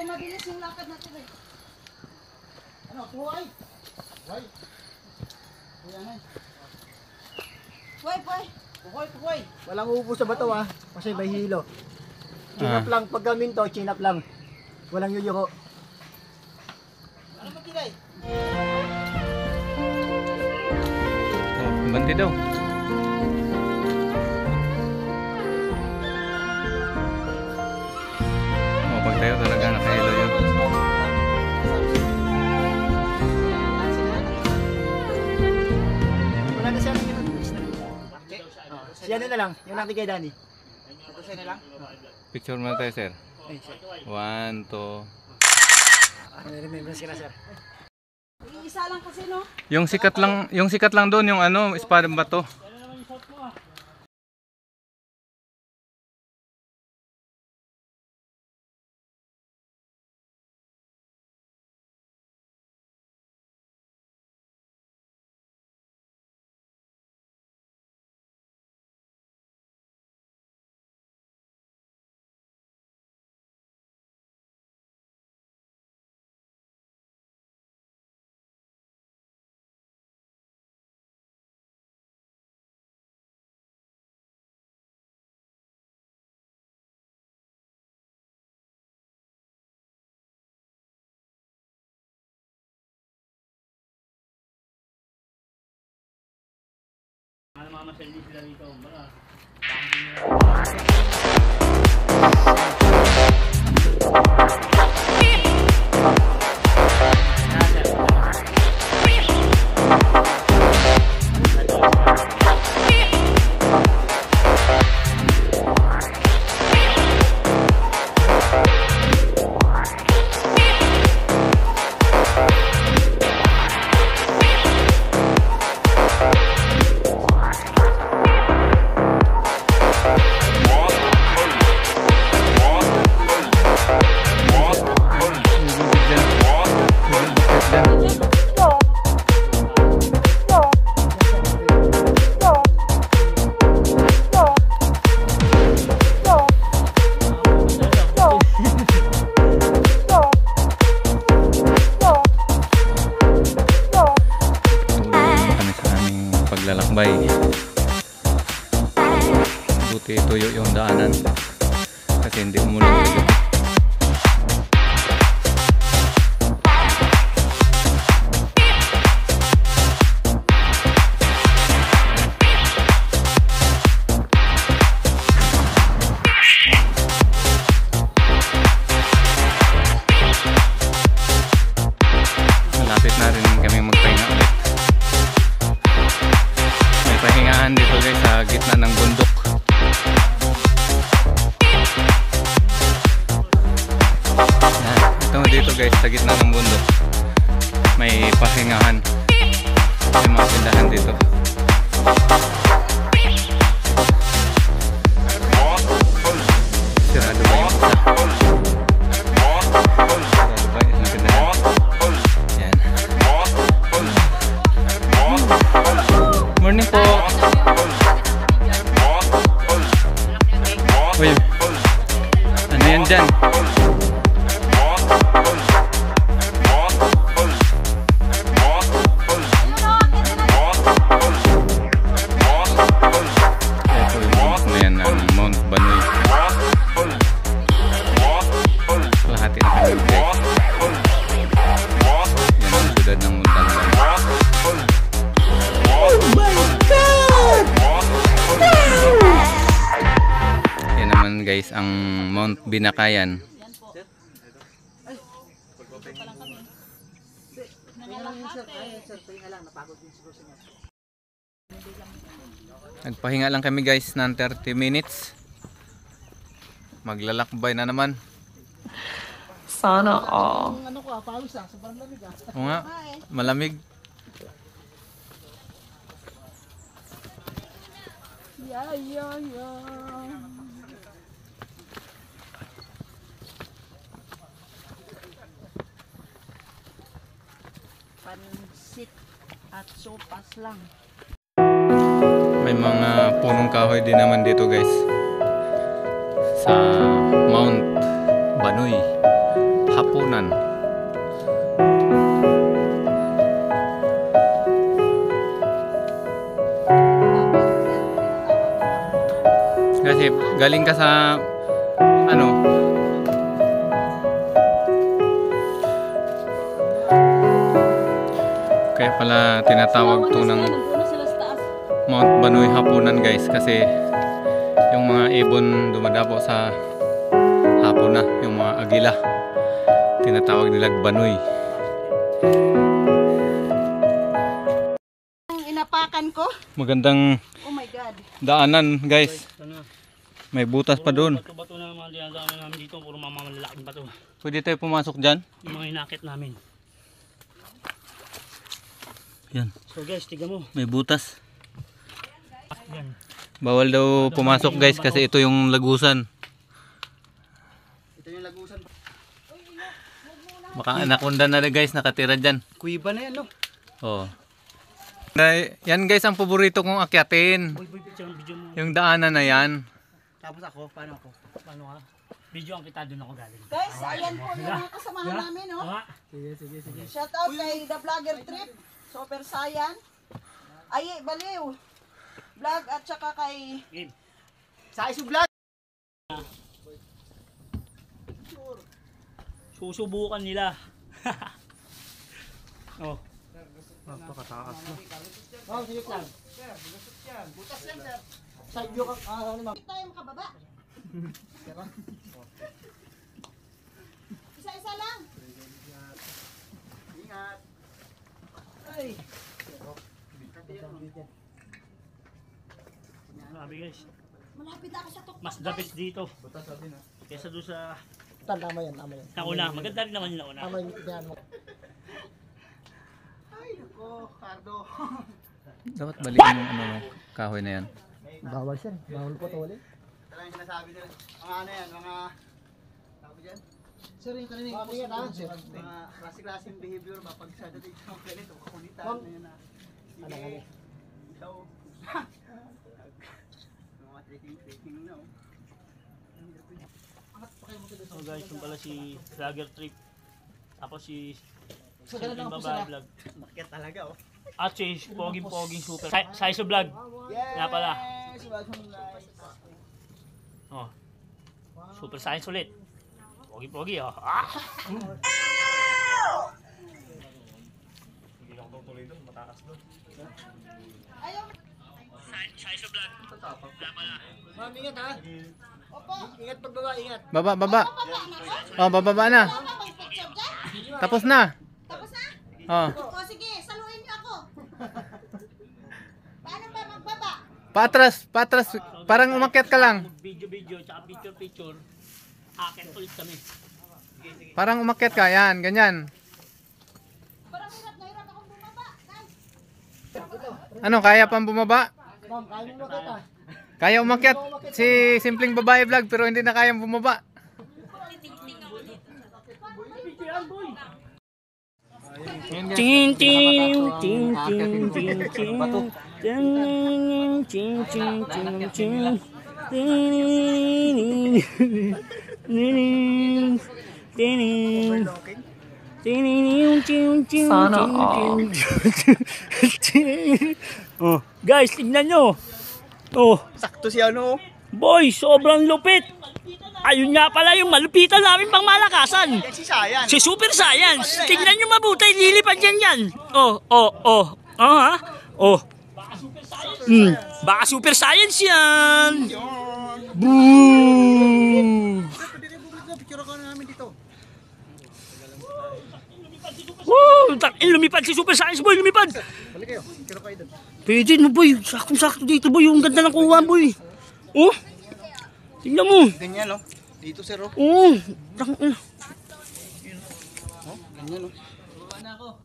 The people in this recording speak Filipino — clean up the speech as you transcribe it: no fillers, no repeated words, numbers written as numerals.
mabilis yung lakad natin eh. Ano, puhay? Puhay? Puhay anay? Puhay, puhay! Puhay, puhay! Walang upo sa bato ah, kasi may hilo. Chin-up lang, pag gaminto, chin-up lang. Walang yuyuko. Ano magkilay? Oh, banti daw. Oh, pag tayo talaga nakahilo yun. Wala na siya nang ginagawa. Siya na lang, yung natin kay Danny. Ito siya na lang? Picture muna tayo, sir. Ay, sir. 1, 2. May remembrance ka na, sir. Isa lang kasi, no? Yung sikat lang doon, yung ano, espada bato. Paglalakbay, buti tuyo yung daanan kasi hindi umulan sa gabi. Malapit na rin kami magpahinga ulit. Pahingahan dito guys sa gitna ng bundok. Ito dito guys sa gitna ng bundok. May pahingahan. May mga tindahan dito. Sirado ba yung isa? Sirado ba yung tindahan? Yan. Morning po. Uy, ano yan dyan? Ito yung yan ng Mount Banoy. Lahati na kami guys. Yan ang sudad ng Muntanban. Yan naman guys ang Mount Binakayan. Nagpahinga lang kami guys ng 30 minutes. Maglalakbay na naman. Sana all. Ano ko, pawis ah, sobrang lamig ah. Oo nga, malamig. Pansit at sopas lang. May mga punong kahoy din naman dito guys sa Mount Banoy. hapunan. Kasi galing ka sa ano, kaya pala tinatawag to ng Mount Banoy hapunan guys, kasi yung mga ibon dumadapo sa hapon na, yung mga agila tinatawag nilang Banoy. Inapakan ko. Magandang Oh my God. daanan guys. May butas pa doon. Bato-bato na mga dinadaanan namin dito, puro mga malalaking bato. Pwede tayo pumasok dyan. Yung mga inakit namin. Yan, So guys, tignan mo. may butas. Yan. Bawal daw pumasok guys kasi ito yung lagusan. Ito yung lagusan. Baka anaconda na guys nakatira dyan. Kuiba na yan, no? Oh. Yan guys ang paborito kong akyatin. Boy, picture ng video mo. Yung daanan na yan. Tapos ako, paano ako? Paano ka? Video ang kita, doon ako galing. Guys, ayan po yung mga kasamahan namin, oh. Nga. Sige. Shout out kay The Vlogger Trip, Super Saiyan. Ay, Baliw. Vlog at saka kay Game. Sa isu vlog! Susubukan nila. Oh. Oh, sige lang. Butas yan, sir. Side view ka, ano ma'am? tayo makababa. Isa-isa lang. Ingat. Ay. Grabe guys. Malapit ako sa tuktok. Mas the best dito. Butas sabi na. Kesa doon sa Tama yan. nauna. Maganda rin naman yung nauna. yan mo. Ay, nako, Cardo. Dapat balikin yung ano, kahoy na yan. Bawal siya. Bawal po tawali. Ito lang yung sinasabi nila. Mga ano yan, mga... Tawag dyan? Sir, yung kanina yung mga klase-klaseng behavior ba? Pag sa dating sa mga ganito, kakulitan na yun na. Sige. Ikaw. Mga trekking na, oh. So guys, yung pala si Vlogger Trip. Tapos si So, ganun lang Simpleng po Babae sila. Vlog. Makiat talaga, oh. At si Poging Super. Saiso Vlog. Yes! Nga pala. Welcome, guys. Oh. Super Science ulit. Pogi, oh. Ah! Hindi ako tutuloy doon, matakas doon. Ayaw. Saiso Vlog. Nga pala. Ma'am, ingat ha. Opo. Ingat pagbaba, ingat. Baba. Baba na ako. Oh, bababa na. Baba bang picture dyan? Tapos na. Tapos na? Oh. O sige, saluhin niyo ako. Paano ba magbaba? Paatras. Parang umakyat ka lang. Video, tsaka picture. Akin ulit kami. Parang umakyat ka. Yan, ganyan. Parang hirap na hirap akong bumaba, guys. Ano, kaya pang bumaba? Ma'am, kaya mo makita. Kaya umakyat si Simpleng Babae Vlog pero hindi na kayang bumaba. Ting ting ting ting ting ting ting ting ting ting Oh, guys, tignan nyo. Oh, Sakto si ano. boy, sobrang lupit. Ayun nga pala yung malupitan namin pang malakasan. Yan si Sayan. Si Super Science. Tignan nyo mabuti, lilipad yan. Oh, ha? Oh. Baka Super Science yan. Boom! Picture ko na namin dito. Woo! Lumipad si Super Science, boy, lumipad. Balik kayo. Picture kayo doon. Pwede no, boy. Saktong-sakto dito, boy. Yung ganda ng kuha, boy. Oh. Tingnan mo. Ganyan, no? Dito, sir, oh. Oh. Oh, ganyan, no? Baba na ako.